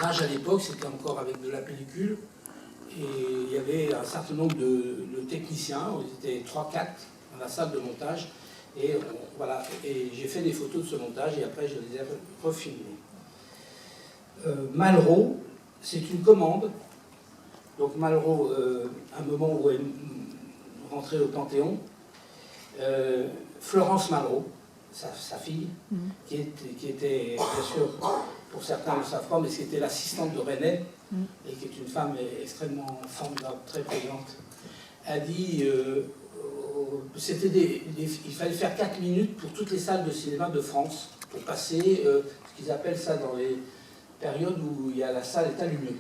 tournage à l'époque, c'était encore avec de la pellicule. Et il y avait un certain nombre de techniciens, on était 3-4 dans la salle de montage. Et voilà, et j'ai fait des photos de ce montage et après je les ai refilmées. Malraux, c'est une commande. Donc Malraux, un moment où elle est rentrée au Panthéon, Florence Malraux, sa fille, qui était, bien sûr, pour certains le savent pas, mais c'était l'assistante de René, et qui est une femme extrêmement formidable, très brillante, a dit il fallait faire 4 minutes pour toutes les salles de cinéma de France, pour passer ce qu'ils appellent ça dans les périodes où la salle est allumée.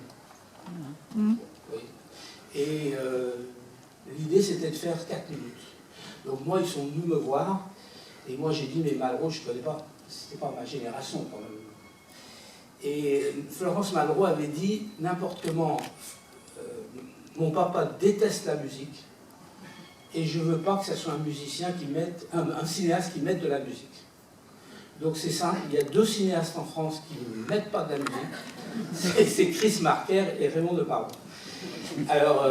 Oui. Et l'idée c'était de faire 4 minutes. Donc moi ils sont venus me voir, et moi j'ai dit mais Malraux je ne connais pas, c'était pas ma génération quand même. Et Florence Malraux avait dit n'importe comment, mon papa déteste la musique, et je ne veux pas que ce soit un musicien qui mette, un cinéaste qui mette de la musique. Donc c'est simple, il y a 2 cinéastes en France qui ne mettent pas de la musique, c'est Chris Marker et Raymond Depardieu. Alors,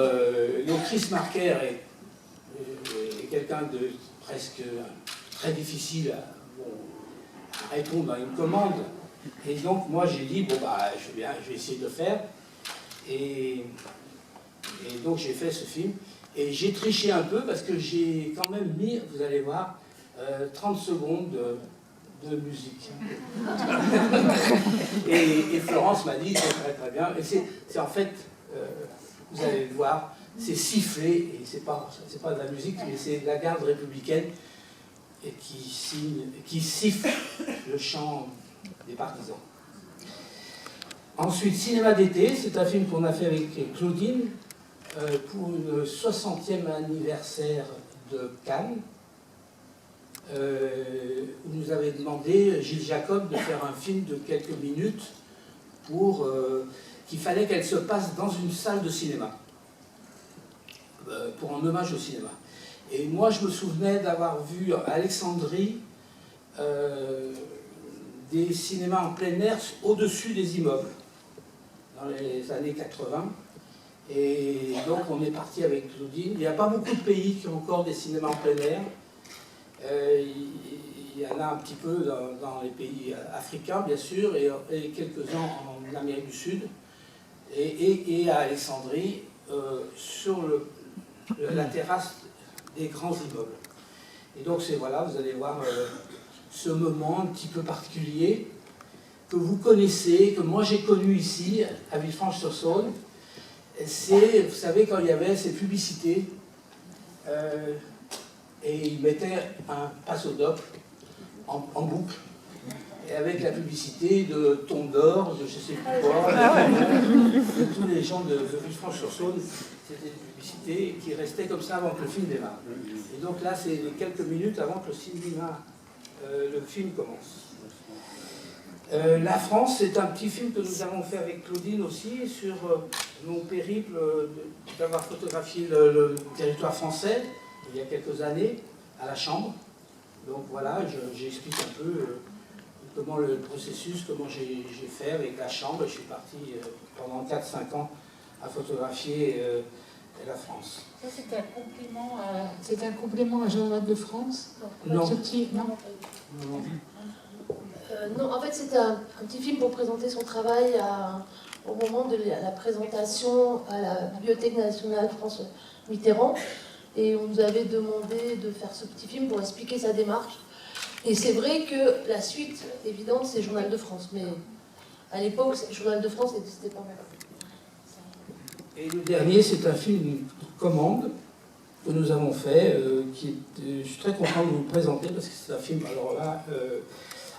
donc Chris Marker est quelqu'un de presque très difficile à répondre à une commande. Et donc moi j'ai dit, bon bah je vais essayer de le faire. Et donc j'ai fait ce film. Et j'ai triché un peu parce que j'ai quand même mis, vous allez voir, 30 secondes de musique. et Florence m'a dit, c'est très très bien. Et c'est en fait, vous allez le voir, c'est sifflé, et c'est pas de la musique, mais c'est la garde républicaine et qui siffle le chant des partisans. Ensuite, Cinéma d'été, c'est un film qu'on a fait avec Claudine pour le 60e anniversaire de Cannes. Où nous avait demandé, Gilles Jacob, de faire un film de quelques minutes qu'il fallait qu'elle se passe dans une salle de cinéma, pour un hommage au cinéma. Et moi, je me souvenais d'avoir vu à Alexandrie des cinémas en plein air au-dessus des immeubles, dans les années 80. Et donc, on est parti avec Claudine. Il n'y a pas beaucoup de pays qui ont encore des cinémas en plein air. Il y en a un petit peu dans les pays africains, bien sûr, et quelques-uns en Amérique du Sud, et à Alexandrie, sur la terrasse des grands immeubles. Et donc, voilà, vous allez voir ce moment un petit peu particulier que vous connaissez, que moi j'ai connu ici, à Villefranche-sur-Saône. C'est, vous savez, quand il y avait ces publicités, et ils mettaient un passe-au-dope en boucle, et avec la publicité de Thon d'Or, de je ne sais plus quoi, de tous les gens de Villefranche-sur-Saône. C'était une publicité qui restait comme ça avant que le film démarre. Et donc là, c'est quelques minutes avant que le film commence. La France, c'est un petit film que nous avons fait avec Claudine aussi, sur mon périple d'avoir photographié le territoire français, il y a quelques années, à la Chambre. Donc voilà, j'explique un peu comment le processus, comment j'ai fait avec la Chambre. Je suis parti pendant 4-5 ans à photographier la France. Ça, c'était un compliment à Journal de France? Non. Non, en fait, c'était un petit film pour présenter son travail au moment de la présentation à la Bibliothèque nationale France Mitterrand. Et on nous avait demandé de faire ce petit film pour expliquer sa démarche. Et c'est vrai que la suite évidente, c'est Journal de France. Mais à l'époque, Journal de France n'existait pas mal. Et le dernier, c'est un film commande que nous avons fait, je suis très content de vous le présenter parce que c'est un film, alors là,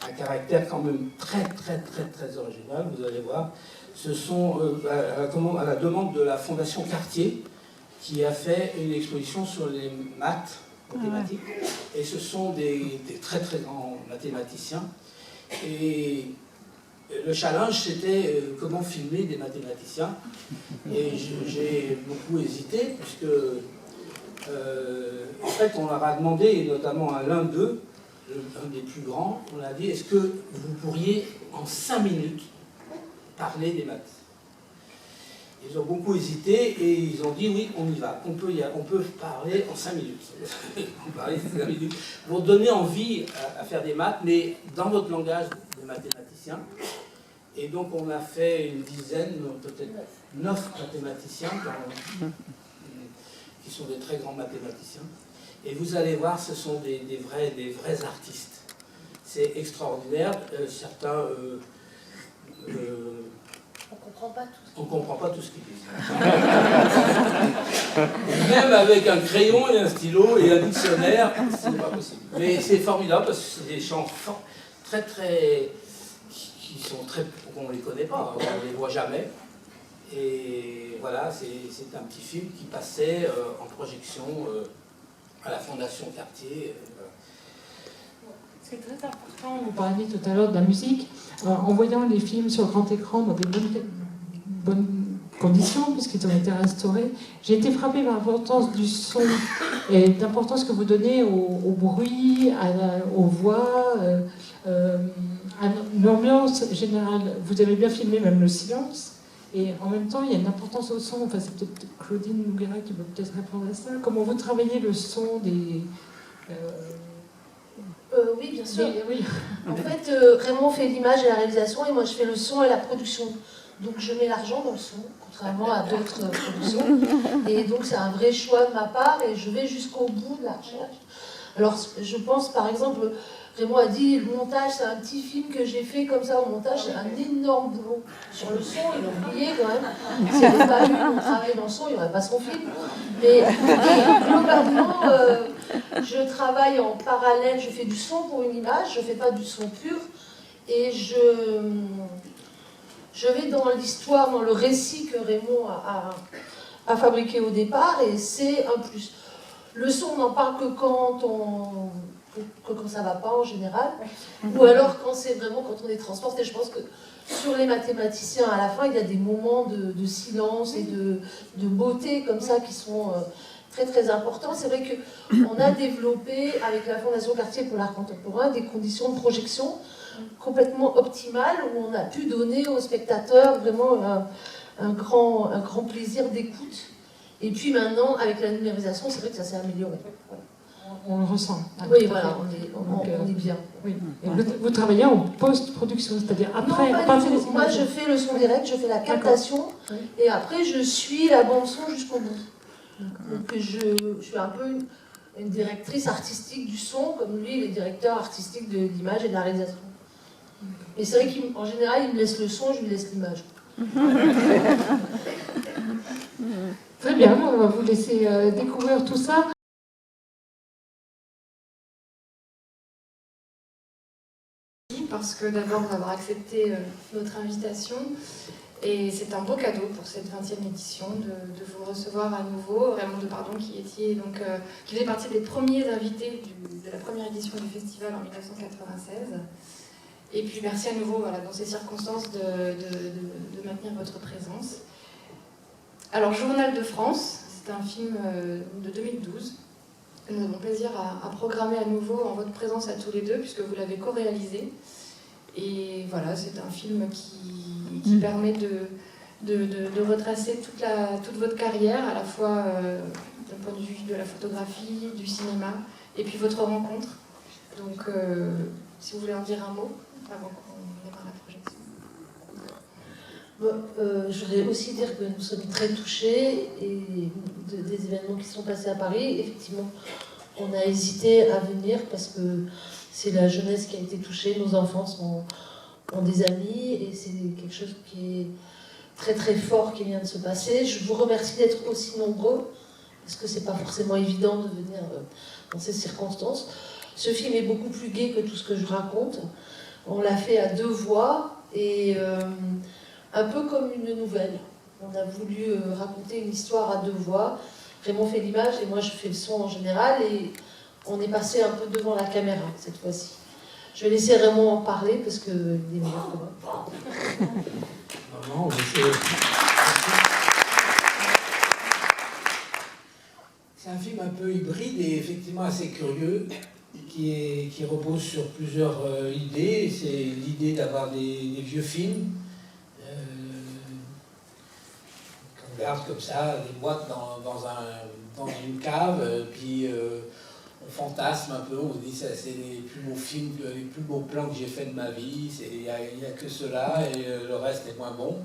à caractère quand même très original, vous allez voir. Ce sont, à la demande de la Fondation Cartier, qui a fait une exposition sur les mathématiques, et ce sont des très grands mathématiciens. Et le challenge, c'était comment filmer des mathématiciens. Et j'ai beaucoup hésité, puisque en fait, on leur a demandé, et notamment à l'un d'eux, un des plus grands, on a dit, est-ce que vous pourriez, en 5 minutes, parler des maths. Ils ont beaucoup hésité et ils ont dit oui, on y va. On peut parler en 5 minutes. On peut parler en 5 minutes. Pour donner envie à faire des maths, mais dans votre langage de mathématicien. Et donc on a fait une dizaine, peut-être 9 mathématiciens qui sont des très grands mathématiciens. Et vous allez voir, ce sont des vrais artistes. C'est extraordinaire. Certains... on ne comprend pas tout ce qu'ils disent. Même avec un crayon et un stylo et un dictionnaire, c'est pas possible. Mais c'est formidable parce que c'est des chants qui sont très... on ne les connaît pas, on ne les voit jamais. Et voilà, c'est un petit film qui passait en projection à la Fondation Cartier. C'est très important, vous parliez tout à l'heure de la musique. En voyant les films sur grand écran dans des bonnes conditions, puisqu'ils ont été restaurés, j'ai été frappée par l'importance du son et l'importance que vous donnez au bruit, aux voix, à l'ambiance générale. Vous avez bien filmé même le silence. Et en même temps, il y a une importance au son. Enfin, c'est peut-être Claudine Noguera qui peut peut-être répondre à ça. Comment vous travaillez le son des... Oui, bien sûr. Oui. En fait, Raymond fait l'image et la réalisation, et moi je fais le son et la production. Donc je mets l'argent dans le son, contrairement à d'autres productions. Et donc c'est un vrai choix de ma part, et je vais jusqu'au bout de la recherche. Alors je pense par exemple, Raymond a dit, le montage, c'est un petit film que j'ai fait comme ça au montage, c'est un énorme boulot. Sur le son, il a oublié quand même. S'il n'y avait pas eu mon travail dans le son, il n'y aurait pas son film. Mais globalement, je travaille en parallèle, je fais du son pour une image, je ne fais pas du son pur. Et je vais dans l'histoire, dans le récit que Raymond a fabriqué au départ, et c'est un plus. Le son, on n'en parle que quand ça ne va pas en général, ou alors quand c'est vraiment quand on est transporté. Je pense que sur les mathématiciens, à la fin, il y a des moments de silence et de beauté comme ça qui sont très très importants. C'est vrai qu'on a développé avec la Fondation Cartier pour l'art contemporain des conditions de projection complètement optimales où on a pu donner aux spectateurs vraiment un grand plaisir d'écoute. Et puis maintenant, avec la numérisation, c'est vrai que ça s'est amélioré. Voilà. On le ressent. Oui, voilà, on est bien. Oui. Et vous travaillez en post-production, c'est-à-dire après... Non, moi, je fais le son direct, je fais la captation, et après, je suis la bande-son jusqu'au bout. Donc, je suis un peu une directrice artistique du son, comme lui, il est directeur artistique de l'image et de la réalisation. Et c'est vrai qu'en général, il me laisse le son, je lui laisse l'image. Très bien, on va vous laisser découvrir tout ça. Parce que d'abord d'avoir accepté notre invitation, et c'est un beau cadeau pour cette 20e édition de vous recevoir à nouveau. Raymond Depardon qui faisait partie des premiers invités de la première édition du festival en 1996. Et puis merci à nouveau dans ces circonstances de maintenir votre présence. Alors Journal de France, c'est un film de 2012. Nous avons plaisir à programmer à nouveau en votre présence à tous les deux, puisque vous l'avez co-réalisé. Et voilà, c'est un film qui permet de retracer toute votre carrière, à la fois d'un point de vue de la photographie, du cinéma, et puis votre rencontre. Donc, si vous voulez en dire un mot, avant qu'on démarre la projection. Je voudrais aussi dire que nous sommes très touchés des événements qui sont passés à Paris. Effectivement, on a hésité à venir parce que c'est la jeunesse qui a été touchée, nos enfants ont des amis et c'est quelque chose qui est très très fort qui vient de se passer. Je vous remercie d'être aussi nombreux parce que c'est pas forcément évident de venir dans ces circonstances. Ce film est beaucoup plus gai que tout ce que je raconte. On l'a fait à 2 voix et un peu comme une nouvelle. On a voulu raconter une histoire à 2 voix. Raymond fait l'image et moi je fais le son en général et on est passé un peu devant la caméra cette fois-ci. Je vais laisser Raymond en parler parce qu'il est meilleur que moi. Non, c'est un film un peu hybride et effectivement assez curieux qui repose sur plusieurs idées. C'est l'idée d'avoir des vieux films garde comme ça des boîtes dans une cave, puis on fantasme un peu, on se dit ça c'est les plus beaux films, les plus beaux plans que j'ai fait de ma vie, il n'y a que cela et le reste est moins bon.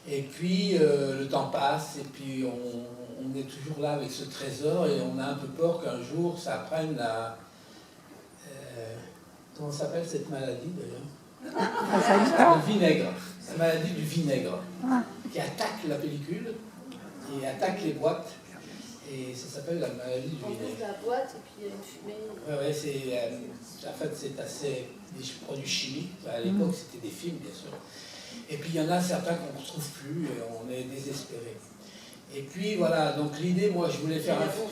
Et puis le temps passe et puis on est toujours là avec ce trésor et on a un peu peur qu'un jour ça prenne la... comment s'appelle cette maladie d'ailleurs? Le vinaigre, la maladie du vinaigre, qui attaque la pellicule et attaque les boîtes. Et ça s'appelle la maladie du vinaigre. On ouvre la boîte et puis il y a une fumée. Ouais, en fait, c'est assez des produits chimiques. À l'époque, c'était des films, bien sûr. Et puis, il y en a certains qu'on ne retrouve plus et on est désespéré. Et puis, voilà, donc l'idée, moi, je voulais faire un film.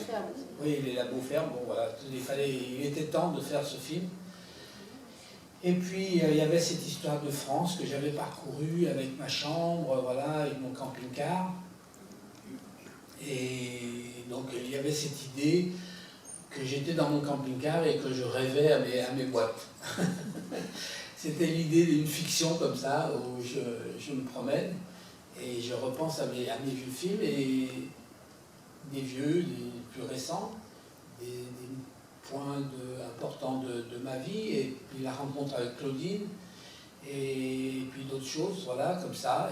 Oui, les labos fermes, bon, voilà, il était temps de faire ce film. Et puis, il y avait cette histoire de France que j'avais parcourue avec ma chambre, voilà, avec mon camping-car. Et donc il y avait cette idée que j'étais dans mon camping-car et que je rêvais à mes boîtes. C'était l'idée d'une fiction comme ça, où je me promène et je repense à mes vieux films, et des vieux, des plus récents, des points importants de ma vie, et puis la rencontre avec Claudine, et puis d'autres choses, voilà, comme ça.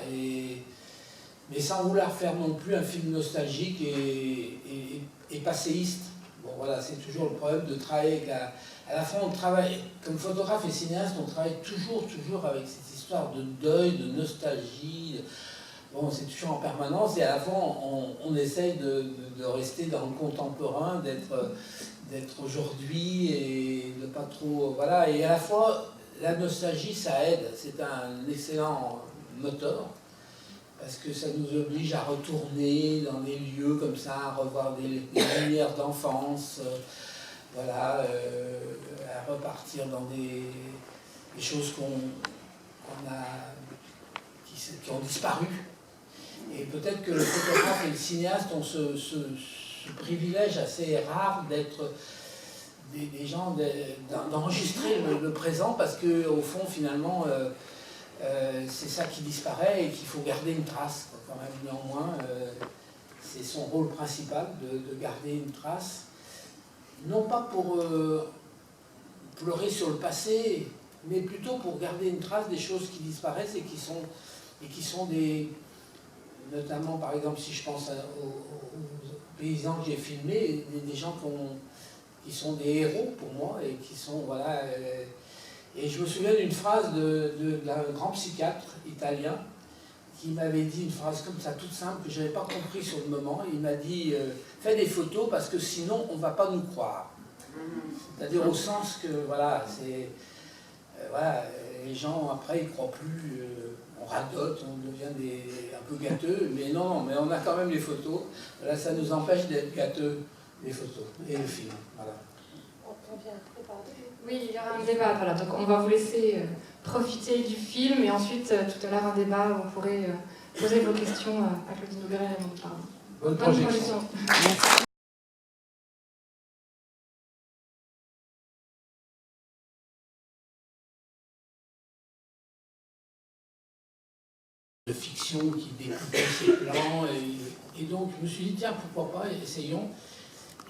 Mais sans vouloir faire non plus un film nostalgique et passéiste. Bon voilà, c'est toujours le problème de travailler avec à la fin on travaille, comme photographe et cinéaste, on travaille toujours avec cette histoire de deuil, de nostalgie. Bon, c'est toujours en permanence et à la fin on essaye de rester dans le contemporain, d'être aujourd'hui et de pas trop... Voilà, et à la fois la nostalgie ça aide, c'est un excellent moteur. Parce que ça nous oblige à retourner dans des lieux comme ça, à revoir des lumières d'enfance, voilà, à repartir dans des choses qui ont disparu. Et peut-être que le photographe et le cinéaste ont ce privilège assez rare d'être des gens, d'enregistrer le présent, parce qu'au fond, finalement, c'est ça qui disparaît et qu'il faut garder une trace, quand même, néanmoins. C'est son rôle principal de garder une trace. Non pas pour pleurer sur le passé, mais plutôt pour garder une trace des choses qui disparaissent et qui sont des... Notamment, par exemple, si je pense aux paysans que j'ai filmés, des gens qui sont des héros pour moi et qui sont, voilà... Et je me souviens d'une phrase d'un grand psychiatre italien qui m'avait dit une phrase comme ça, toute simple, que je n'avais pas compris sur le moment. Il m'a dit fais des photos parce que sinon on ne va pas nous croire. C'est-à-dire au sens que voilà, voilà, les gens après ils ne croient plus, on radote, on devient un peu gâteux, mais non, mais on a quand même les photos. Là, ça nous empêche d'être gâteux, les photos et le film. Voilà. On vient préparer. Oui, il y aura un débat, voilà. Donc on va vous laisser profiter du film et ensuite tout à l'heure un débat où vous pourrez poser vos questions à Claudine Aubert et Raymond Parle. Bonne projection. Merci. De fiction qui découpait ses plans et donc je me suis dit tiens pourquoi pas, essayons.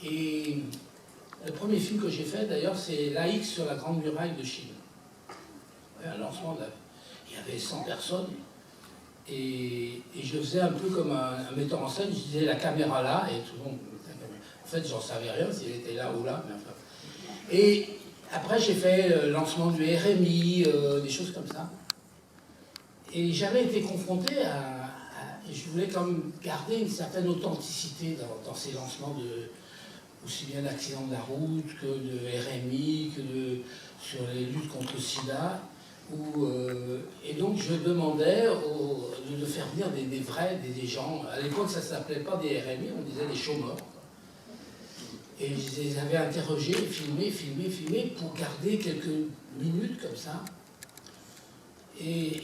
Et le premier film que j'ai fait d'ailleurs c'est l'AX sur la Grande Muraille de Chine. Un lancement, il y avait 100 personnes et je faisais un peu comme un metteur en scène, je disais la caméra là et tout le monde, en fait j'en savais rien s'il était là ou là, mais enfin. Et après j'ai fait le lancement du RMI, des choses comme ça. Et j'avais été confronté et je voulais quand même garder une certaine authenticité dans ces lancements aussi bien d'accidents de la route que de RMI, sur les luttes contre le sida. Et donc je demandais de faire venir des vrais, des gens. À l'époque ça ne s'appelait pas des RMI, on disait des chômeurs. Et je les avais interrogés, filmés pour garder quelques minutes comme ça. Et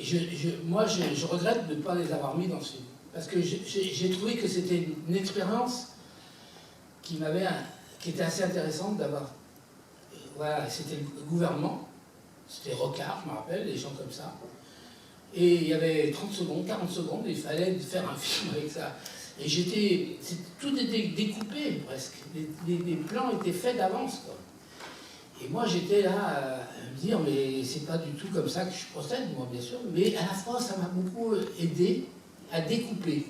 moi, je regrette de ne pas les avoir mis dans ce film. Parce que j'ai trouvé que c'était une expérience qui était assez intéressante d'avoir. Voilà, c'était le gouvernement, c'était Rocard, je me rappelle, des gens comme ça. Et il y avait 30 secondes, 40 secondes, il fallait faire un film avec ça. Et tout était découpé presque. Les plans étaient faits d'avance, quoi. Et moi, j'étais là à me dire, mais c'est pas du tout comme ça que je procède, moi, bien sûr. Mais à la fois, ça m'a beaucoup aidé à découper.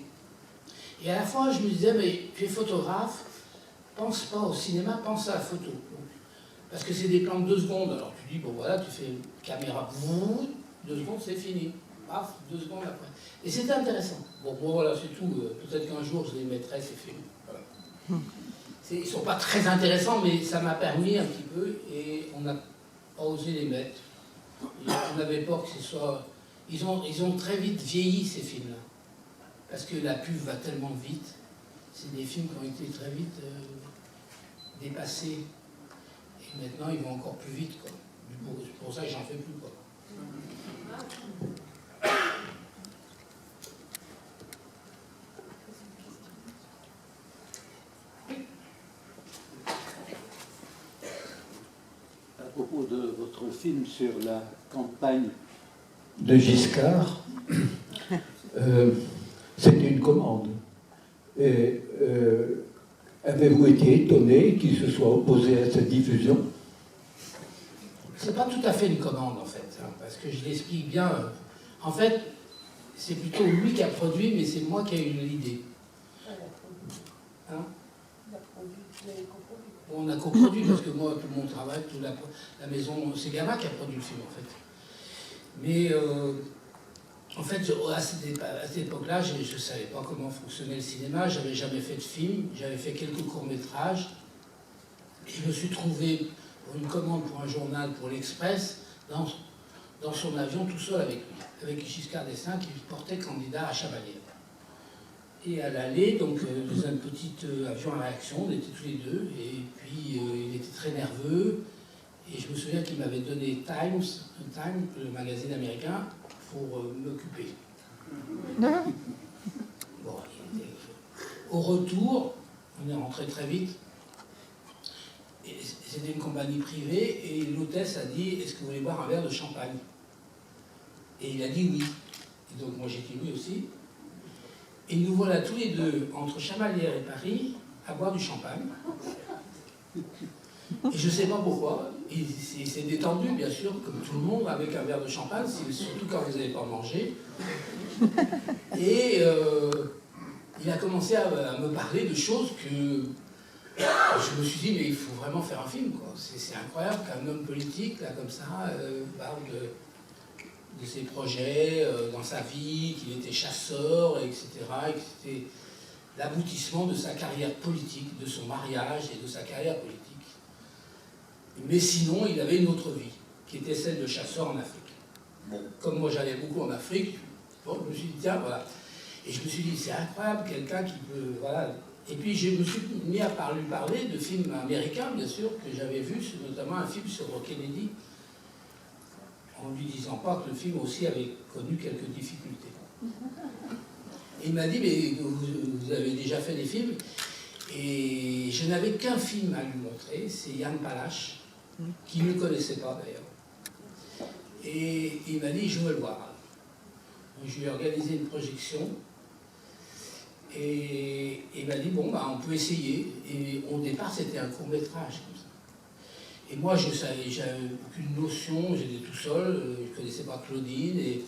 Et à la fois, je me disais, mais tu es photographe, pense pas au cinéma, pense à la photo. Parce que c'est des plans de 2 secondes. Alors tu dis, bon voilà, tu fais caméra, 2 secondes, c'est fini. Paf, 2 secondes après. Et c'était intéressant. Bon, voilà, c'est tout. Peut-être qu'un jour, je les mettrai, ces films. Voilà. Ils ne sont pas très intéressants, mais ça m'a permis un petit peu, et on n'a pas osé les mettre. On avait peur que ce soit... Ils ont très vite vieilli, ces films-là. Parce que la pub va tellement vite. C'est des films qui ont été très vite dépassés. Et maintenant, ils vont encore plus vite, quoi. C'est pour ça que j'en fais plus, quoi. À propos de votre film sur la campagne de Giscard, c'était une commande. Et avez-vous été étonné qu'il se soit opposé à cette diffusion? C'est pas tout à fait une commande, en fait, hein, parce que je l'explique bien. En fait, c'est plutôt lui qui a produit, mais c'est moi qui ai eu l'idée. Hein? Bon, on a coproduit, parce que moi, tout mon travail, toute la maison, c'est Gamma qui a produit le film, en fait. Mais, en fait, à cette époque-là, je ne savais pas comment fonctionnait le cinéma, j'avais jamais fait de film, j'avais fait quelques courts-métrages, et je me suis trouvé pour une commande pour un journal, pour l'Express, dans son avion, tout seul avec lui, avec Giscard d'Estaing, qui portait candidat à Chavalier. Et à l'aller, donc, dans un petit avion à réaction, on était tous les deux, et puis il était très nerveux, et je me souviens qu'il m'avait donné Time, le magazine américain, pour m'occuper. Bon, au retour, on est rentré très vite, et c'était une compagnie privée, et l'hôtesse a dit, est-ce que vous voulez boire un verre de champagne? Et il a dit oui. Et donc moi j'ai dit oui aussi. Et nous voilà tous les deux, entre Chamalières et Paris, à boire du champagne. Et je ne sais pas pourquoi, il s'est détendu, bien sûr, comme tout le monde, avec un verre de champagne, surtout quand vous n'avez pas mangé. Et il a commencé à me parler de choses que je me suis dit, mais il faut vraiment faire un film, quoi. C'est incroyable qu'un homme politique, là, comme ça, parle de ses projets dans sa vie, qu'il était chasseur, etc., et que c'était l'aboutissement de sa carrière politique, de son mariage et de sa carrière politique. Mais sinon, il avait une autre vie, qui était celle de chasseur en Afrique. Bon, comme moi j'allais beaucoup en Afrique, bon, je me suis dit, tiens, voilà. Et je me suis dit, c'est incroyable, quelqu'un qui peut, voilà. Et puis je me suis mis à lui parler de films américains, bien sûr, que j'avais vus, notamment un film sur Kennedy, en lui disant pas que le film aussi avait connu quelques difficultés. Et il m'a dit, mais vous avez déjà fait des films, et je n'avais qu'un film à lui montrer, c'est Yann Palach, qui ne le connaissait pas d'ailleurs. Et il m'a dit, je veux le voir. Donc, je lui ai organisé une projection, et il m'a dit, bon, bah, on peut essayer. Et au départ, c'était un court-métrage comme ça. Et moi, je savais, j'avais aucune notion, j'étais tout seul, je ne connaissais pas Claudine, et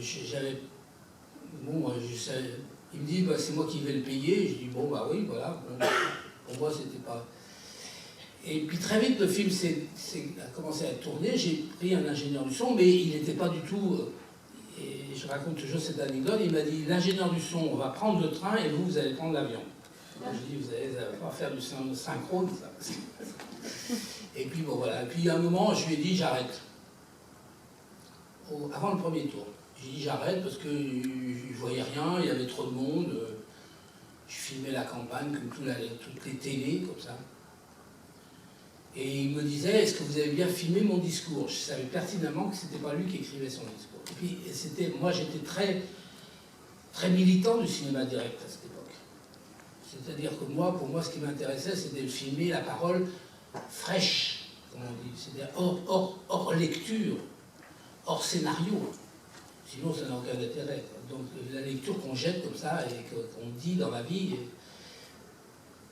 j'avais... Bon, je savais, il me dit, bah, c'est moi qui vais le payer. Je dis, bon, bah oui, voilà. Bon, pour moi, c'était pas... Et puis très vite, le film a commencé à tourner. J'ai pris un ingénieur du son, mais il n'était pas du tout... et je raconte toujours cette anecdote. Il m'a dit, l'ingénieur du son, on va prendre le train et vous allez prendre l'avion. Je dis, vous allez pas faire du synchrone, ça. Et puis bon, voilà. Et puis à un moment, je lui ai dit, j'arrête. Avant le premier tour. J'ai dit, j'arrête parce que je ne voyais rien, il y avait trop de monde. Je filmais la campagne comme toutes les télés, comme ça. Et il me disait, est-ce que vous avez bien filmé mon discours? Je savais pertinemment que ce n'était pas lui qui écrivait son discours. Et puis, moi, j'étais très, très militant du cinéma direct à cette époque. C'est-à-dire que moi, pour moi, ce qui m'intéressait, c'était de filmer la parole fraîche, comme on dit. C'est-à-dire hors lecture, hors scénario. Sinon, ça n'a aucun intérêt. donc la lecture qu'on jette comme ça et qu'on dit dans la vie.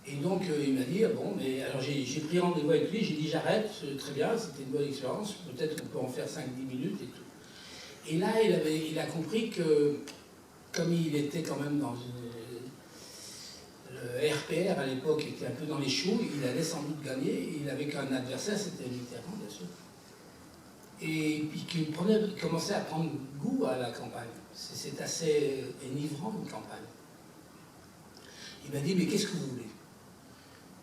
Et donc il m'a dit, ah bon, mais alors j'ai pris rendez-vous avec lui, j'ai dit j'arrête, très bien, c'était une bonne expérience, peut-être qu'on peut en faire 5-10 minutes et tout. Et là, il a compris que, comme il était quand même dans le RPR à l'époque était un peu dans les choux, il allait sans doute gagner, il avait qu'un adversaire, c'était Mitterrand, bien sûr. Et puis qu'il commençait à prendre goût à la campagne. C'est assez enivrant, une campagne. Il m'a dit, mais qu'est-ce que vous voulez?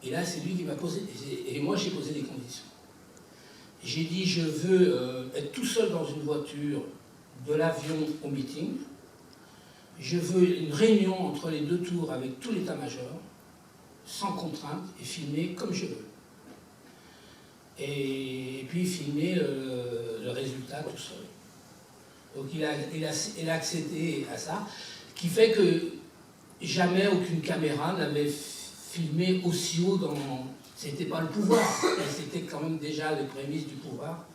Et là, c'est lui qui m'a posé, et moi j'ai posé des conditions. J'ai dit, je veux être tout seul dans une voiture, de l'avion au meeting. Je veux une réunion entre les deux tours avec tout l'état-major, sans contrainte, et filmer comme je veux. Et puis filmer le résultat tout seul. Donc il a accédé à ça, qui fait que jamais aucune caméra n'avait filmé aussi haut dans... C'était pas le pouvoir, mais c'était quand même déjà les prémices du pouvoir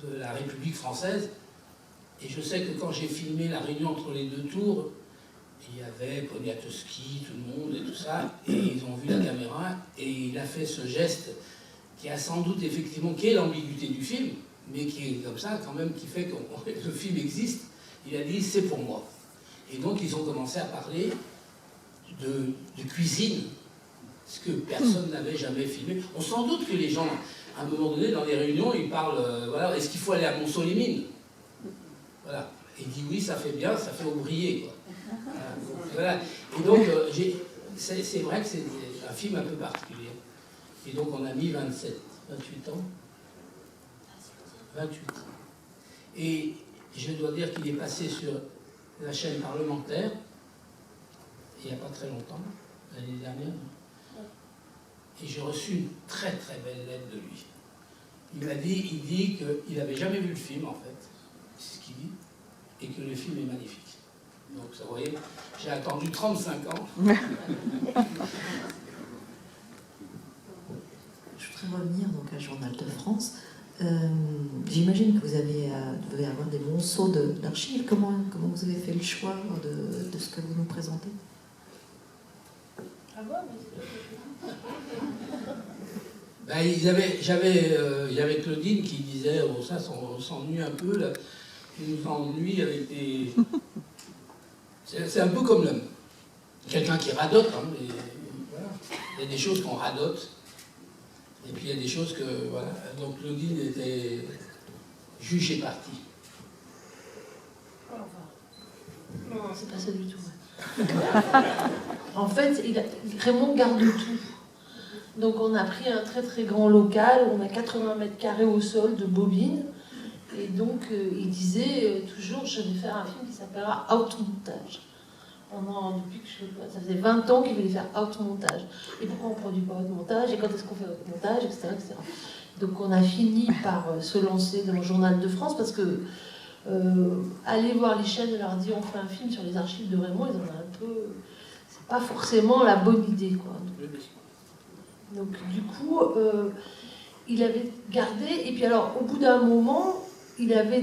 de la République française. Et je sais que quand j'ai filmé la réunion entre les deux tours, il y avait Poniatowski, tout le monde et tout ça, et ils ont vu la caméra, et il a fait ce geste qui a sans doute effectivement, qui est l'ambiguïté du film, mais qui est comme ça quand même, qui fait que le film existe. Il a dit, c'est pour moi. Et donc ils ont commencé à parler de cuisine, ce que personne n'avait jamais filmé. On s'en doute que les gens, à un moment donné, dans les réunions, ils parlent, voilà, est-ce qu'il faut aller à Montceau-les-Mines? Voilà. Et il dit oui, ça fait bien, ça fait Aubrier, quoi. Voilà. Et donc, c'est vrai que c'est un film un peu particulier. Et donc, on a mis 28 ans. 28 ans. Et je dois dire qu'il est passé sur la chaîne parlementaire, il n'y a pas très longtemps, l'année dernière. Et j'ai reçu une très très belle lettre de lui. Il dit qu'il n'avait jamais vu le film, en fait. C'est ce qu'il dit. Et que le film est magnifique. Donc, vous voyez, j'ai attendu 35 ans. Je voudrais revenir donc à Journal de France. J'imagine que vous devez avoir des monceaux d'archives. Comment vous avez fait le choix de ce que vous nous présentez? Ben, il y avait Claudine qui disait, oh, ça, on s'ennuie un peu, là. Il nous ennuie avec des... C'est un peu comme quelqu'un qui radote, hein, mais voilà. Il y a des choses qu'on radote, et puis il y a des choses que, voilà. Donc Claudine était juge et partie. Non, c'est pas ça du tout. En fait, Raymond garde tout. Donc on a pris un très très grand local, on a 80 mètres carrés au sol de bobines. Et donc il disait toujours, je vais faire un film qui s'appellera Outmontage. Depuis que ça faisait 20 ans qu'il voulait faire Outmontage. Et pourquoi on ne produit pas Outmontage? Et quand est-ce qu'on fait Outmontage, etc., etc. Donc on a fini par se lancer dans le Journal de France parce que aller voir les chaînes et leur dire on fait un film sur les archives de Raymond, ils en ont un peu... C'est pas forcément la bonne idée, quoi. Donc du coup, il avait gardé, et puis alors au bout d'un moment, il avait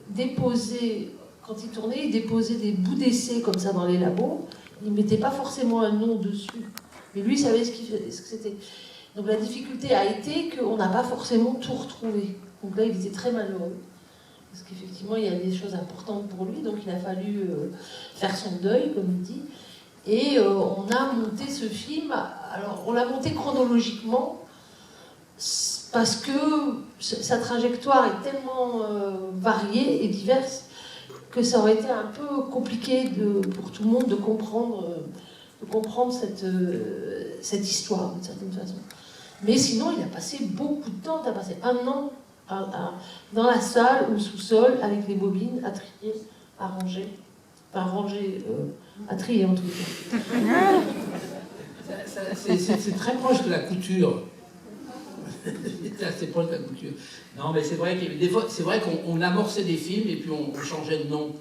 déposé, quand il tournait, il déposait des bouts d'essai comme ça dans les labos, il ne mettait pas forcément un nom dessus, mais lui il savait ce que c'était. Donc la difficulté a été qu'on n'a pas forcément tout retrouvé. Donc là il était très malheureux, parce qu'effectivement il y a des choses importantes pour lui, donc il a fallu faire son deuil, comme il dit. Et on a monté ce film, alors on l'a monté chronologiquement, parce que sa trajectoire est tellement variée et diverse que ça aurait été un peu compliqué pour tout le monde de comprendre cette histoire d'une certaine façon. Mais sinon, il a passé beaucoup de temps, il a passé 1 an dans la salle ou sous-sol avec les bobines à trier, à ranger. Enfin, ranger, à trier en tout cas. C'est très proche de la couture. C'est assez proche de la couture. Non, mais c'est vrai que des fois, c'est vrai qu'on amorçait des films et puis on changeait de nom.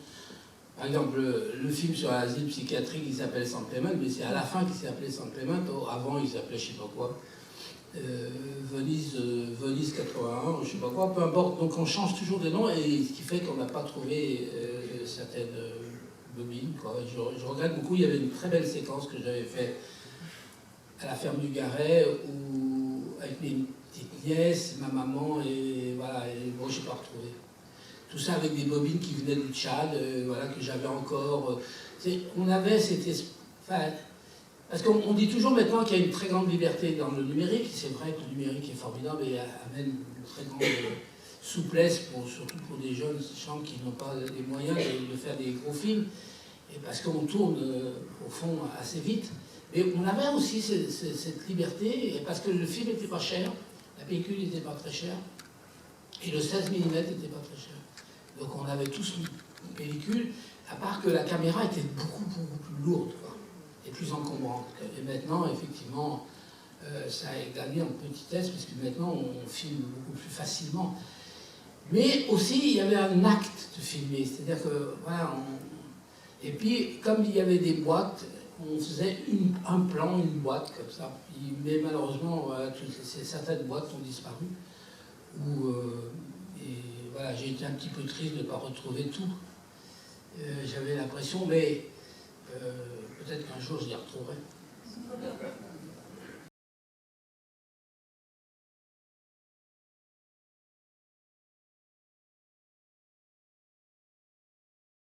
Par exemple, le film sur l'asile psychiatrique, il s'appelle San Clemente, mais c'est à la fin qu'il s'est appelé San Clemente. Avant, il s'appelait je sais pas quoi. Venise 81, je sais pas quoi, peu importe. Donc on change toujours de nom, et ce qui fait qu'on n'a pas trouvé certaines bobines, quoi. Je regrette beaucoup, il y avait une très belle séquence que j'avais faite à la ferme du Garret, où, avec mes petites nièces, ma maman, et voilà, et bon, je n'ai pas retrouvé. Tout ça avec des bobines qui venaient du Tchad, voilà, que j'avais encore. On avait cette espèce. Parce qu'on dit toujours maintenant qu'il y a une très grande liberté dans le numérique. C'est vrai que le numérique est formidable et amène une très grande souplesse, surtout pour des jeunes gens qui n'ont pas les moyens de faire des gros films. Et parce qu'on tourne, au fond, assez vite. Mais on avait aussi cette liberté, et parce que le film n'était pas cher, la pellicule n'était pas très chère, et le 16 mm n'était pas très cher. Donc on avait tous une pellicule, à part que la caméra était beaucoup plus lourde, quoi, et plus encombrante. Et maintenant, effectivement, ça a gagné en petitesse, parce que maintenant on filme beaucoup plus facilement. Mais aussi, il y avait un acte de filmer, c'est-à-dire que, voilà, et puis, comme il y avait des boîtes, on faisait un plan, une boîte comme ça. Mais malheureusement, voilà, certaines boîtes ont disparu. Et voilà, j'ai été un petit peu triste de ne pas retrouver tout. J'avais l'impression, mais peut-être qu'un jour je les retrouverai.